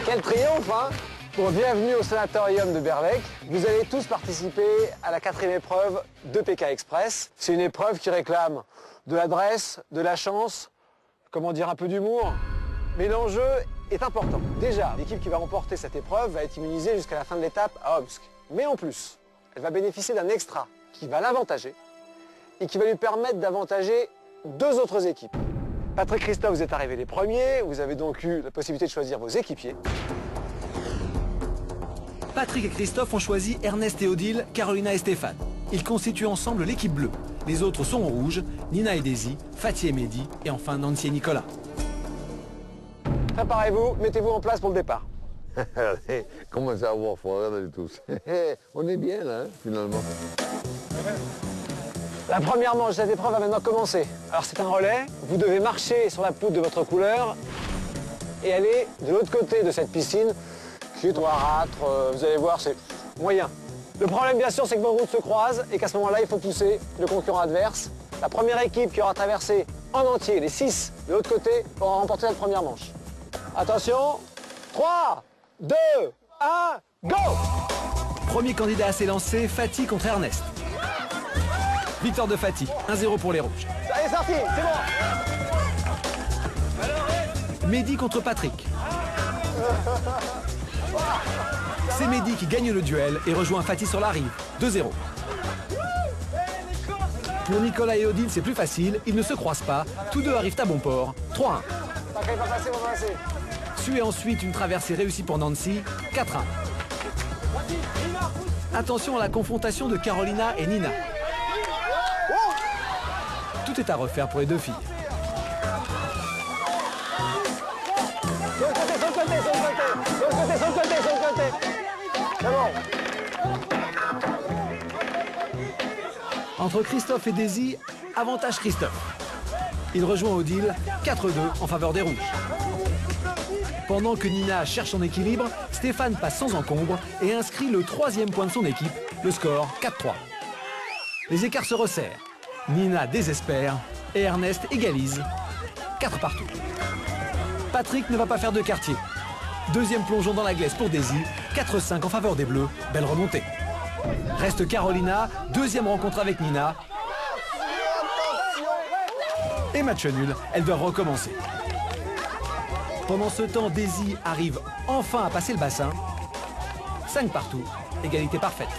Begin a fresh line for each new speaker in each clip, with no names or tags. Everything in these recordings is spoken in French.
Quel triomphe, hein! Bon, bienvenue au sanatorium de Berlec. Vous allez tous participer à la 4e épreuve de PK Express. C'est une épreuve qui réclame de l'adresse, de la chance, comment dire, un peu d'humour. Mais l'enjeu est important. Déjà, l'équipe qui va remporter cette épreuve va être immunisée jusqu'à la fin de l'étape à Omsk. Mais en plus, elle va bénéficier d'un extra qui va l'avantager et qui va lui permettre d'avantager 2 autres équipes. Patrick, Christophe, vous êtes arrivés les premiers. Vous avez donc eu la possibilité de choisir vos équipiers.
Patrick et Christophe ont choisi Ernest et Odile, Carolina et Stéphane. Ils constituent ensemble l'équipe bleue. Les autres sont en rouge, Nina et Daisy, Fatih et Mehdi, et enfin Nancy et Nicolas.
Préparez-vous, mettez-vous en place pour le départ.
Allez, commencez à avoir froid, regardez tous. On est bien là, finalement.
La première manche de cette épreuve va maintenant commencer. Alors c'est un relais, vous devez marcher sur la poutre de votre couleur et aller de l'autre côté de cette piscine, qui est noirâtre, vous allez voir, c'est moyen. Le problème bien sûr c'est que vos routes se croisent et qu'à ce moment-là il faut pousser le concurrent adverse. La première équipe qui aura traversé en entier les 6 de l'autre côté aura remporté la première manche. Attention, 3, 2, 1, go!
Premier candidat à s'élancer, Fatih contre Ernest. Victoire de Fatih, 1-0 pour les rouges.
Allez, c'est parti, c'est bon.
Mehdi contre Patrick. C'est Mehdi qui gagne le duel et rejoint Fatih sur la rive, 2-0. Pour Nicolas et Odile, c'est plus facile, ils ne se croisent pas, tous deux arrivent à bon port, 3-1.
Pas passer, on va passer.
Suit ensuite une traversée réussie pour Nancy, 4-1. Attention à la confrontation de Carolina et Nina. Tout est à refaire pour les 2 filles.
Sur le côté, sur le côté, sur le côté. Sur le côté, sur le côté, sur le côté. C'est bon.
Entre Christophe et Daisy, avantage Christophe. Il rejoint Odile, 4-2 en faveur des rouges. Pendant que Nina cherche son équilibre, Stéphane passe sans encombre et inscrit le 3e point de son équipe, le score 4-3. Les écarts se resserrent. Nina désespère et Ernest égalise, 4 partout. Patrick ne va pas faire de quartier. 2e plongeon dans la glace pour Daisy, 4-5 en faveur des Bleus, belle remontée. Reste Carolina, 2e rencontre avec Nina. Et match nul, elles doivent recommencer. Pendant ce temps, Daisy arrive enfin à passer le bassin. 5 partout, égalité parfaite.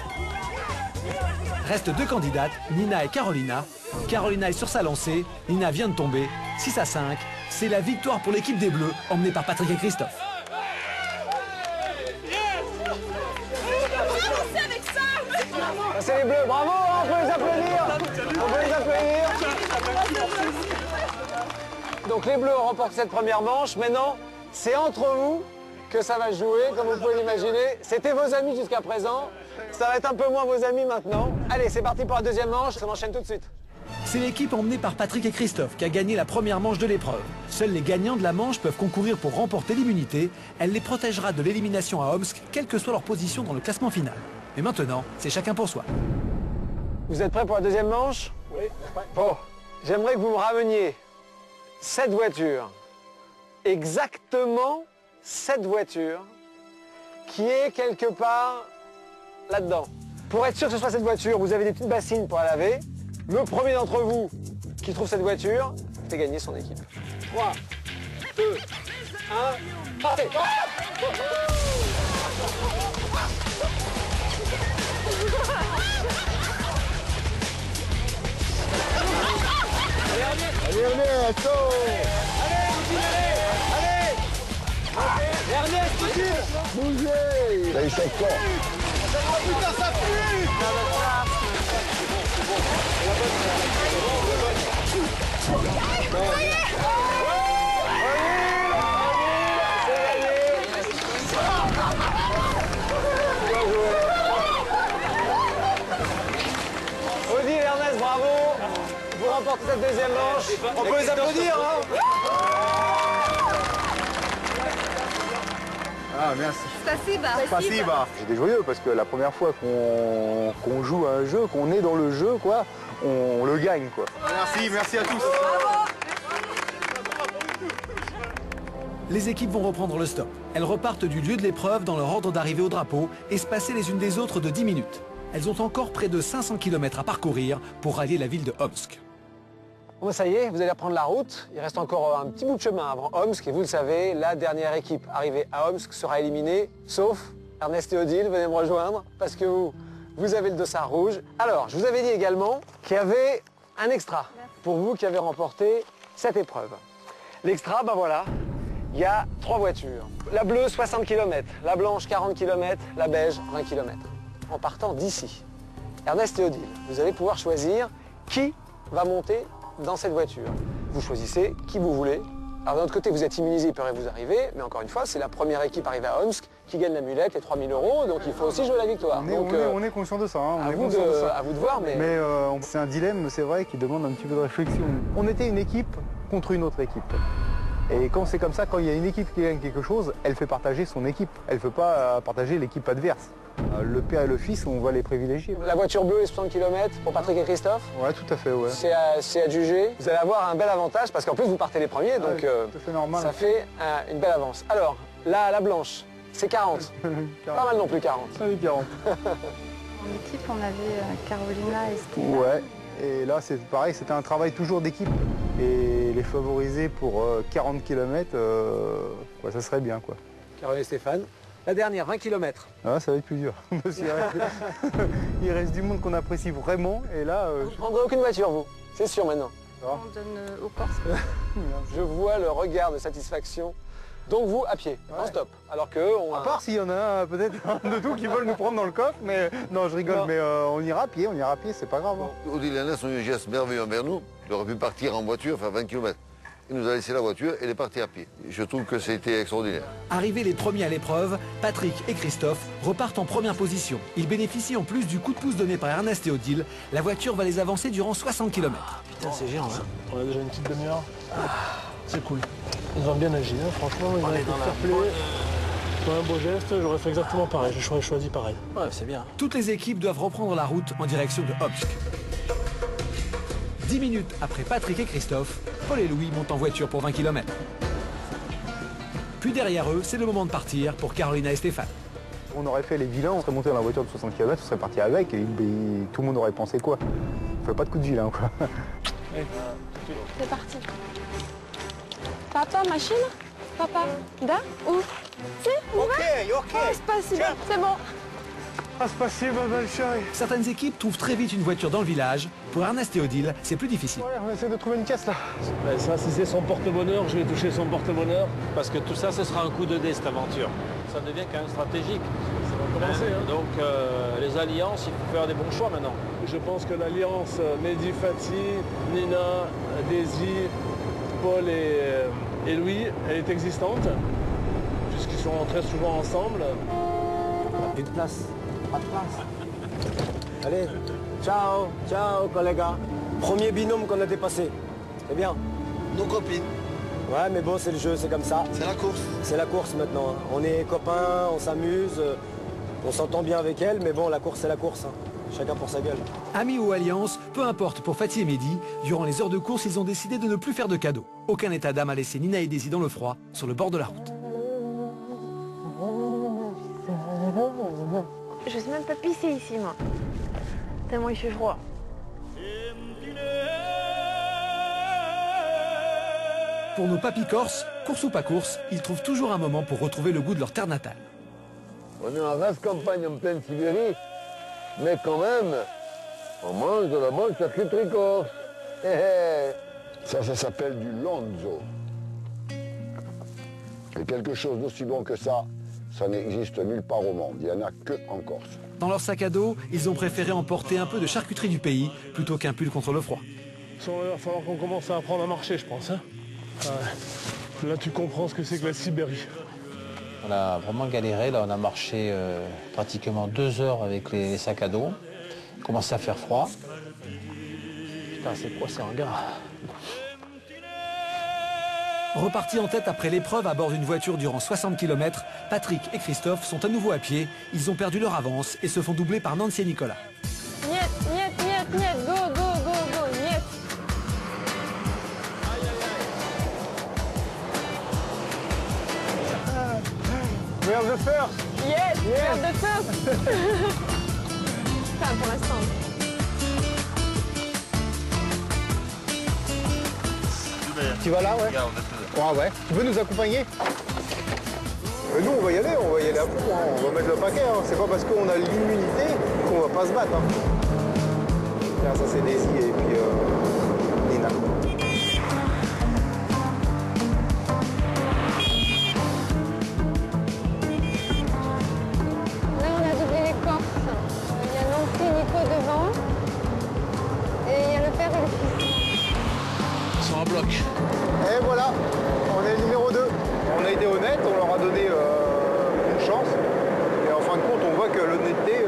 Restent 2 candidates, Nina et Carolina. Carolina est sur sa lancée, Nina vient de tomber, 6-5. C'est la victoire pour l'équipe des Bleus, emmenée par Patrick et Christophe.
C'est les Bleus, bravo, on peut les applaudir. On peut les applaudir. Donc les Bleus ont remporté cette première manche. Maintenant, c'est entre vous que ça va jouer, comme vous pouvez l'imaginer. C'était vos amis jusqu'à présent. Ça va être un peu moins vos amis maintenant. Allez, c'est parti pour la 2e manche. On enchaîne tout de suite.
C'est l'équipe emmenée par Patrick et Christophe qui a gagné la première manche de l'épreuve. Seuls les gagnants de la manche peuvent concourir pour remporter l'immunité. Elle les protégera de l'élimination à Omsk, quelle que soit leur position dans le classement final. Mais maintenant, c'est chacun pour soi.
Vous êtes prêts pour la 2e manche? Oui. Bon, j'aimerais que vous me rameniez cette voiture. Exactement cette voiture qui est quelque part là-dedans. Pour être sûr que ce soit cette voiture, vous avez des petites bassines pour la laver. Le premier d'entre vous qui trouve cette voiture fait gagner son équipe. 3, 2, 1, partez!
Allez, Ernest, oh!
Allez, Ernest,
Bougez! Là, il s'accorde.
putain, ça pue! Odile et Ernest, bravo! Vous remportez cette 2e manche. On peut les applaudir, hein?
Ah, merci.
Spasiba.
Spasiba. J'étais joyeux parce que la première fois qu'on joue à un jeu, qu'on est dans le jeu, quoi, on le gagne, quoi. Merci à tous.
Les équipes vont reprendre le stop. Elles repartent du lieu de l'épreuve dans leur ordre d'arrivée au drapeau, espacées les unes des autres de 10 minutes. Elles ont encore près de 500 km à parcourir pour rallier la ville de Omsk.
Bon, ça y est, vous allez reprendre la route. Il reste encore un petit bout de chemin avant Omsk. Et vous le savez, la dernière équipe arrivée à Omsk sera éliminée, sauf Ernest et Odile, venez me rejoindre, parce que vous avez le dossard rouge. Alors, je vous avais dit également qu'il y avait un extra pour vous qui avez remporté cette épreuve. L'extra, ben voilà, il y a 3 voitures. La bleue, 60 km, la blanche, 40 km, la beige, 20 km. En partant d'ici, Ernest et Odile, vous allez pouvoir choisir qui va monter dans cette voiture. Vous choisissez qui vous voulez. Alors d'un autre côté, vous êtes immunisé, il pourrait vous arriver, mais encore une fois, c'est la première équipe arrivée à Omsk qui gagne l'amulette, les 3 000 €, donc il faut aussi jouer la victoire.
On est conscient de ça. Hein,
à vous de voir, mais...
c'est un dilemme, c'est vrai, qui demande un petit peu de réflexion. On était une équipe contre une autre équipe. Et quand c'est comme ça, quand il y a une équipe qui gagne quelque chose, elle fait partager son équipe. Elle ne fait pas partager l'équipe adverse. Le père et le fils, on va les privilégier.
La voiture bleue et 60 km pour Patrick et Christophe.
Ouais, tout à fait, ouais.
C'est à juger. Vous allez avoir un bel avantage parce qu'en plus vous partez les premiers, donc
tout à fait normal.
Ça fait une belle avance. Alors, là, la blanche, c'est 40. Pas mal non plus 40.
Allez, 40.
En équipe, on avait Carolina et Stéphane.
Ouais, et là c'est pareil, c'était un travail toujours d'équipe. Et les favoriser pour 40 km, ouais, ça serait bien, quoi.
Carolina et Stéphane. La dernière, 20 km.
Ah, ça va être plus dur. Il reste du monde qu'on apprécie vraiment. Et là,
vous ne prendrez aucune voiture, vous. C'est sûr maintenant.
On donne aux Corses.
Je vois le regard de satisfaction. Donc vous, à pied, en stop. Alors que
à part s'il y en a peut-être un de tout qui veulent nous prendre dans le coffre, mais non, je rigole, mais on ira à pied, c'est pas grave. Hein.
Odile et Ernest ont eu un geste merveilleux envers nous. Il aurait pu partir en voiture, faire 20 km. Il nous a laissé la voiture et il est parti à pied. Je trouve que c'était extraordinaire.
Arrivés les premiers à l'épreuve, Patrick et Christophe repartent en première position. Ils bénéficient en plus du coup de pouce donné par Ernest et Odile. La voiture va les avancer durant 60 km.
Putain, c'est géant, hein. On a déjà une petite demi-heure. C'est cool. Ils ont bien agi, hein. Franchement, ils ont été fair-play. C'est un beau geste, j'aurais fait exactement pareil, j'aurais choisi pareil. Ouais, c'est bien.
Toutes les équipes doivent reprendre la route en direction de Omsk. 10 minutes après Patrick et Christophe, Paul et Louis montent en voiture pour 20 km. Puis derrière eux, c'est le moment de partir pour Carolina et Stéphane.
On aurait fait les vilains, on serait monté dans la voiture de 60 km, on serait parti avec et tout le monde aurait pensé quoi? On fait pas de coup de vilain, quoi.
C'est parti. Papa, machine? Papa, da? Où? C'est?
Ok.
Spasiba, c'est bon.
Ah, c'est passé, ma belle chérie.
Certaines équipes trouvent très vite une voiture dans le village. Pour Ernest et Odile, c'est plus difficile.
Ouais, on essaie de trouver une caisse là.
Ben, ça, si c'est son porte-bonheur, je vais toucher son porte-bonheur. Parce que tout ça, ce sera un coup de dé, cette aventure. Ça devient quand même stratégique.
Ça va commencer, hein.
Donc, les alliances, il faut faire des bons choix maintenant.
Je pense que l'alliance Mehdi Fati, Nina, Daisy, Paul et Louis, elle est existante, puisqu'ils sont très souvent ensemble.
Une place, pas de place. Allez, ciao collègues. Premier binôme qu'on a dépassé. C'est bien.
Nos copines.
Ouais, mais bon, c'est le jeu, c'est comme ça.
C'est la course.
C'est la course maintenant. Hein. On est copains, on s'amuse, on s'entend bien avec elle, mais bon, la course, c'est la course. Hein. Chacun pour sa gueule.
Amis ou alliance, peu importe pour Fatih et Mehdi, durant les heures de course, ils ont décidé de ne plus faire de cadeaux. Aucun état d'âme a laissé Nina et Daisy dans le froid, sur le bord de la route.
Je sais même pas pisser ici, moi. Tellement il fait froid.
Pour nos papis corses, course ou pas course, ils trouvent toujours un moment pour retrouver le goût de leur terre natale.
On est en race campagne en pleine Sibérie, mais quand même, on mange de la bonne charcuterie corse.
Ça s'appelle du lonzo. Et quelque chose d'aussi bon que ça n'existe nulle part au monde. Il n'y en a que en Corse.
Dans leur sac à dos, ils ont préféré emporter un peu de charcuterie du pays plutôt qu'un pull contre le froid.
Il va falloir qu'on commence à apprendre à marcher, je pense. Hein. Là, tu comprends ce que c'est que la Sibérie.
On a vraiment galéré. Là, on a marché pratiquement 2 heures avec les sacs à dos. Il commençait à faire froid.
Putain, c'est quoi, c'est un gars.
Repartis en tête après l'épreuve à bord d'une voiture durant 60 km, Patrick et Christophe sont à nouveau à pied. Ils ont perdu leur avance et se font doubler par Nancy et Nicolas.
Niet, niet, niet, niet, go, go, go, go, niet.
We have the first.
Yes, we have the first. Enfin, pour l'instant.
Tu vas là, ouais? Ouais, ouais. Tu veux nous accompagner? Nous, on va y aller à fond, hein. On va mettre le paquet. Hein. C'est pas parce qu'on a l'immunité qu'on va pas se battre. Hein. Là, ça, c'est Daisy et puis Nina.
Là, on a doublé les Corses. Il y a Nancy, Nico devant. Et il y a le père et le fils.
Ils sont en bloc.
Et voilà, on est le numéro 2. On a été honnête, on leur a donné une chance. Et en fin de compte, on voit que l'honnêteté,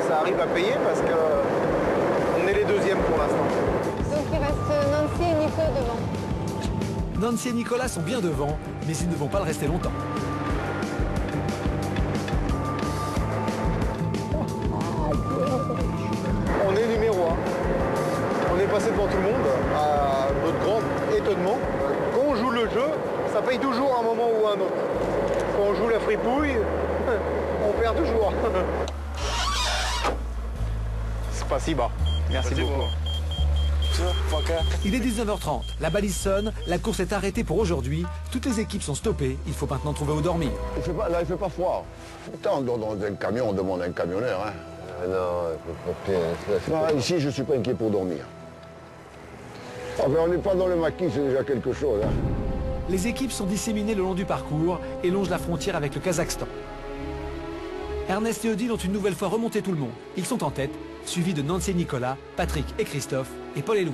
ça arrive à payer parce qu'on est les deuxièmes pour l'instant.
Donc il reste Nancy et Nico devant.
Nancy et Nicolas sont bien devant, mais ils ne vont pas le rester longtemps.
On est numéro 1. On est passé devant tout le monde, à notre grand étonnement. Quand on joue le jeu, ça paye toujours à un moment ou à un autre. Quand on joue la fripouille, on perd toujours. C'est pas si bas. Merci beaucoup.
Il est 19h30, la balise sonne, la course est arrêtée pour aujourd'hui. Toutes les équipes sont stoppées, il faut maintenant trouver où dormir.
Là, il fait pas froid. Putain, dans un camion, on demande à un camionneur. Hein. Non, ici, je ne suis pas inquiet pour dormir. Enfin, on n'est pas dans le maquis, c'est déjà quelque chose. Hein.
Les équipes sont disséminées le long du parcours et longent la frontière avec le Kazakhstan. Ernest et Odile ont une nouvelle fois remonté tout le monde. Ils sont en tête, suivis de Nancy et Nicolas, Patrick et Christophe et Paul et Louis.